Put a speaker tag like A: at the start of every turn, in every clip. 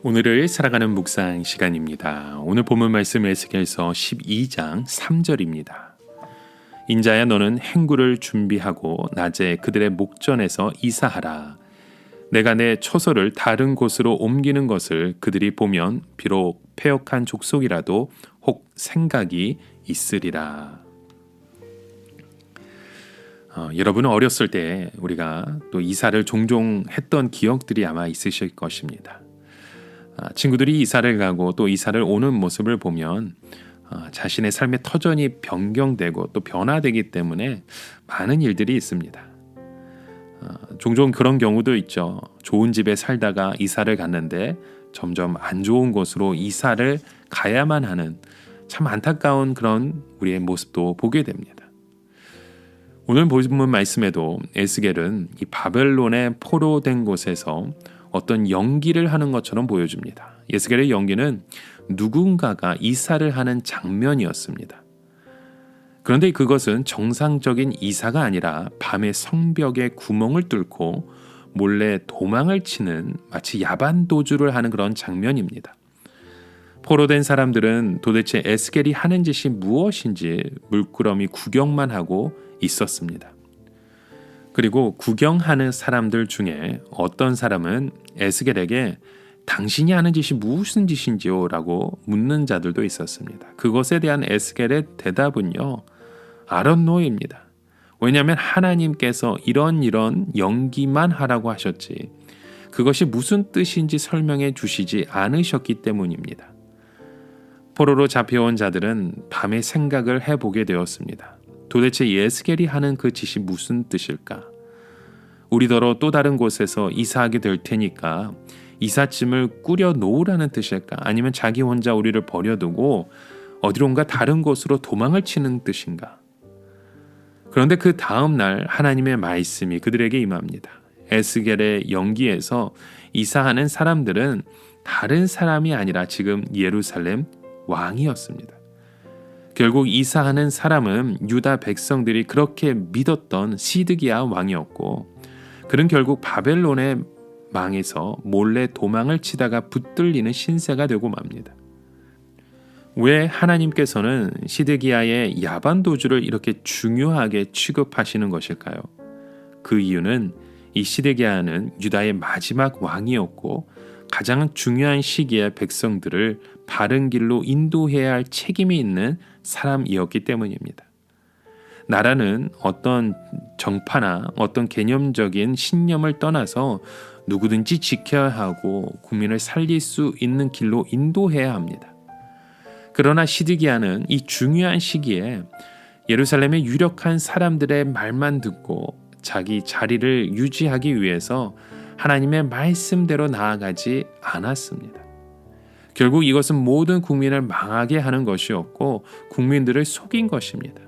A: 오늘을 살아가는 묵상 시간입니다. 오늘 본문 말씀 에스겔서 12장 3절입니다. 인자야 너는 행구를 준비하고 낮에 그들의 목전에서 이사하라. 내가 내 처소를 다른 곳으로 옮기는 것을 그들이 보면 비록 패역한 족속이라도 혹 생각이 있으리라. 여러분은 어렸을 때 우리가 또 이사를 종종 했던 기억들이 아마 있으실 것입니다. 친구들이 이사를 가고 또 이사를 오는 모습을 보면 자신의 삶의 터전이 변경되고 또 변화되기 때문에 많은 일들이 있습니다. 종종 그런 경우도 있죠. 좋은 집에 살다가 이사를 갔는데 점점 안 좋은 곳으로 이사를 가야만 하는 참 안타까운 그런 우리의 모습도 보게 됩니다. 오늘 본문 말씀에도 에스겔은 이 바벨론의 포로된 곳에서 어떤 연기를 하는 것처럼 보여줍니다. 에스겔의 연기는 누군가가 이사를 하는 장면이었습니다. 그런데 그것은 정상적인 이사가 아니라 밤에 성벽에 구멍을 뚫고 몰래 도망을 치는 마치 야반 도주를 하는 그런 장면입니다. 포로된 사람들은 도대체 에스겔이 하는 짓이 무엇인지 물끄러미 구경만 하고 있었습니다. 그리고 구경하는 사람들 중에 어떤 사람은 에스겔에게 당신이 하는 짓이 무슨 짓인지요? 라고 묻는 자들도 있었습니다. 그것에 대한 에스겔의 대답은요, I don't know입니다. 왜냐하면 하나님께서 이런 연기만 하라고 하셨지 그것이 무슨 뜻인지 설명해 주시지 않으셨기 때문입니다. 포로로 잡혀온 자들은 밤에 생각을 해보게 되었습니다. 도대체 에스겔이 하는 그 짓이 무슨 뜻일까? 우리더러 또 다른 곳에서 이사하게 될 테니까 이삿짐을 꾸려 놓으라는 뜻일까? 아니면 자기 혼자 우리를 버려두고 어디론가 다른 곳으로 도망을 치는 뜻인가? 그런데 그 다음 날 하나님의 말씀이 그들에게 임합니다. 에스겔의 연기에서 이사하는 사람들은 다른 사람이 아니라 지금 예루살렘 왕이었습니다. 결국 이사하는 사람은 유다 백성들이 그렇게 믿었던 시드기야 왕이었고 그는 결국 바벨론의 망에서 몰래 도망을 치다가 붙들리는 신세가 되고 맙니다. 왜 하나님께서는 시드기야의 야반 도주를 이렇게 중요하게 취급하시는 것일까요? 그 이유는 이 시드기야는 유다의 마지막 왕이었고 가장 중요한 시기에 백성들을 바른 길로 인도해야 할 책임이 있는 사람이었기 때문입니다. 나라는 어떤 정파나 어떤 개념적인 신념을 떠나서 누구든지 지켜야 하고 국민을 살릴 수 있는 길로 인도해야 합니다. 그러나 시드기야는 이 중요한 시기에 예루살렘의 유력한 사람들의 말만 듣고 자기 자리를 유지하기 위해서 하나님의 말씀대로 나아가지 않았습니다. 결국 이것은 모든 국민을 망하게 하는 것이었고 국민들을 속인 것입니다.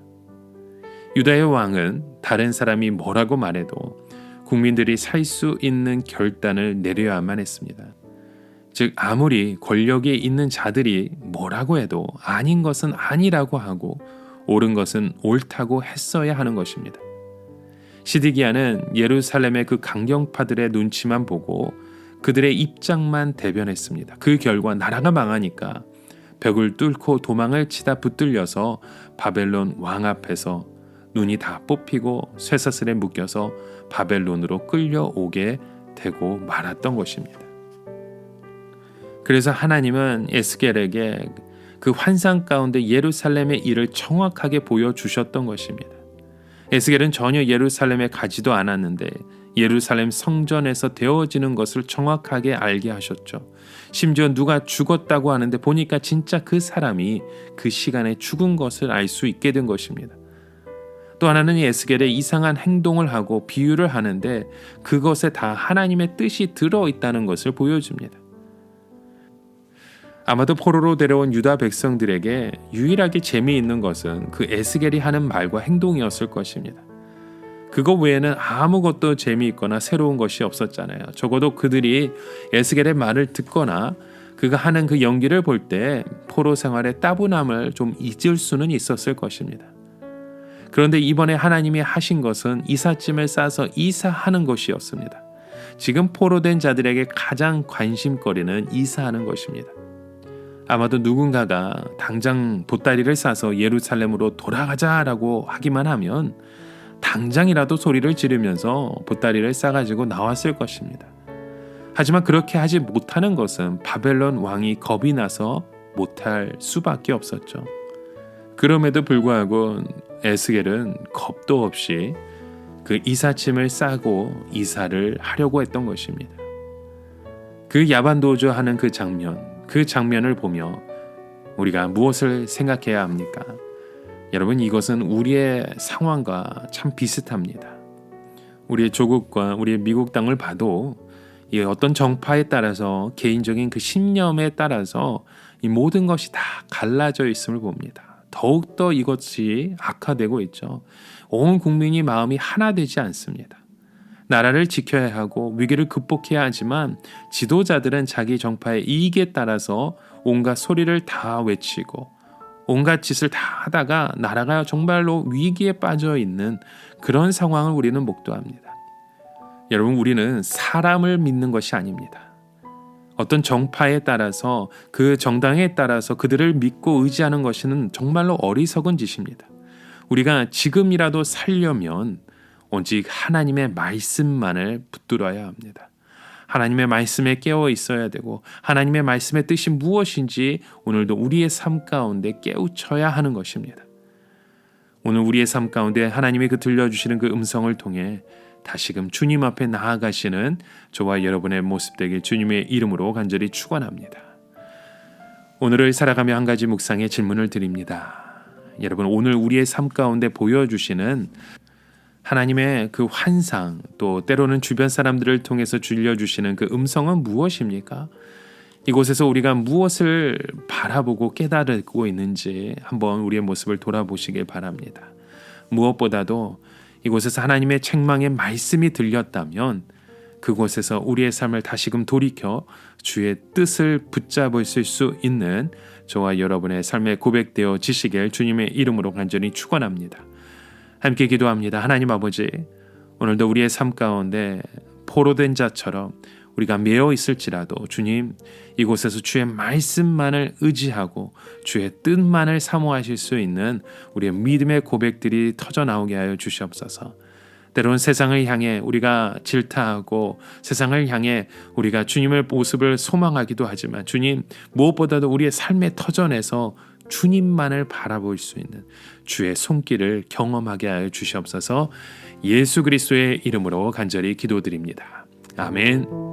A: 유다의 왕은 다른 사람이 뭐라고 말해도 국민들이 살 수 있는 결단을 내려야만 했습니다. 즉 아무리 권력에 있는 자들이 뭐라고 해도 아닌 것은 아니라고 하고 옳은 것은 옳다고 했어야 하는 것입니다. 시드기야는 예루살렘의 그 강경파들의 눈치만 보고 그들의 입장만 대변했습니다. 그 결과 나라가 망하니까 벽을 뚫고 도망을 치다 붙들려서 바벨론 왕 앞에서 눈이 다 뽑히고 쇠사슬에 묶여서 바벨론으로 끌려오게 되고 말았던 것입니다. 그래서 하나님은 에스겔에게 그 환상 가운데 예루살렘의 일을 정확하게 보여주셨던 것입니다. 에스겔은 전혀 예루살렘에 가지도 않았는데 예루살렘 성전에서 되어지는 것을 정확하게 알게 하셨죠. 심지어 누가 죽었다고 하는데 보니까 진짜 그 사람이 그 시간에 죽은 것을 알 수 있게 된 것입니다. 또 하나는 에스겔의 이상한 행동을 하고 비유를 하는데 그것에 다 하나님의 뜻이 들어있다는 것을 보여줍니다. 아마도 포로로 데려온 유다 백성들에게 유일하게 재미있는 것은 그 에스겔이 하는 말과 행동이었을 것입니다. 그거 외에는 아무것도 재미있거나 새로운 것이 없었잖아요. 적어도 그들이 에스겔의 말을 듣거나 그가 하는 그 연기를 볼 때 포로 생활의 따분함을 좀 잊을 수는 있었을 것입니다. 그런데 이번에 하나님이 하신 것은 이삿짐을 싸서 이사하는 것이었습니다. 지금 포로된 자들에게 가장 관심거리는 이사하는 것입니다. 아마도 누군가가 당장 보따리를 싸서 예루살렘으로 돌아가자라고 하기만 하면 당장이라도 소리를 지르면서 보따리를 싸가지고 나왔을 것입니다. 하지만 그렇게 하지 못하는 것은 바벨론 왕이 겁이 나서 못할 수밖에 없었죠. 그럼에도 불구하고 에스겔은 겁도 없이 그 이삿짐을 싸고 이사를 하려고 했던 것입니다. 그 야반도주 하는 그 장면을 보며 우리가 무엇을 생각해야 합니까? 여러분, 이것은 우리의 상황과 참 비슷합니다. 우리의 조국과 우리의 미국 땅을 봐도 이 어떤 정파에 따라서 개인적인 그 신념에 따라서 이 모든 것이 다 갈라져 있음을 봅니다. 더욱더 이것이 악화되고 있죠. 온 국민이 마음이 하나 되지 않습니다. 나라를 지켜야 하고 위기를 극복해야 하지만 지도자들은 자기 정파의 이익에 따라서 온갖 소리를 다 외치고 온갖 짓을 다 하다가 나라가 정말로 위기에 빠져 있는 그런 상황을 우리는 목도합니다. 여러분, 우리는 사람을 믿는 것이 아닙니다. 어떤 정파에 따라서 그 정당에 따라서 그들을 믿고 의지하는 것은 정말로 어리석은 짓입니다. 우리가 지금이라도 살려면 오직 하나님의 말씀만을 붙들어야 합니다. 하나님의 말씀에 깨어 있어야 되고 하나님의 말씀의 뜻이 무엇인지 오늘도 우리의 삶 가운데 깨우쳐야 하는 것입니다. 오늘 우리의 삶 가운데 하나님이 그 들려주시는 그 음성을 통해 다시금 주님 앞에 나아가시는 저와 여러분의 모습 되길 주님의 이름으로 간절히 축원합니다. 오늘을 살아가며 한 가지 묵상의 질문을 드립니다. 여러분, 오늘 우리의 삶 가운데 보여주시는 하나님의 그 환상, 또 때로는 주변 사람들을 통해서 들려주시는 그 음성은 무엇입니까? 이곳에서 우리가 무엇을 바라보고 깨달고 있는지 한번 우리의 모습을 돌아보시길 바랍니다. 무엇보다도 이곳에서 하나님의 책망의 말씀이 들렸다면 그곳에서 우리의 삶을 다시금 돌이켜 주의 뜻을 붙잡을 수 있는 저와 여러분의 삶에 고백되어 지시길 주님의 이름으로 간절히 축원합니다. 함께 기도합니다. 하나님 아버지, 오늘도 우리의 삶 가운데 포로된 자처럼 우리가 매여 있을지라도 주님, 이곳에서 주의 말씀만을 의지하고 주의 뜻만을 사모하실 수 있는 우리의 믿음의 고백들이 터져 나오게 하여 주시옵소서. 때로는 세상을 향해 우리가 질타하고 세상을 향해 우리가 주님의 모습을 소망하기도 하지만 주님, 무엇보다도 우리의 삶의 터전에서 주님만을 바라볼 수 있는 주의 손길을 경험하게 하여 주시옵소서. 예수 그리스도의 이름으로 간절히 기도드립니다. 아멘.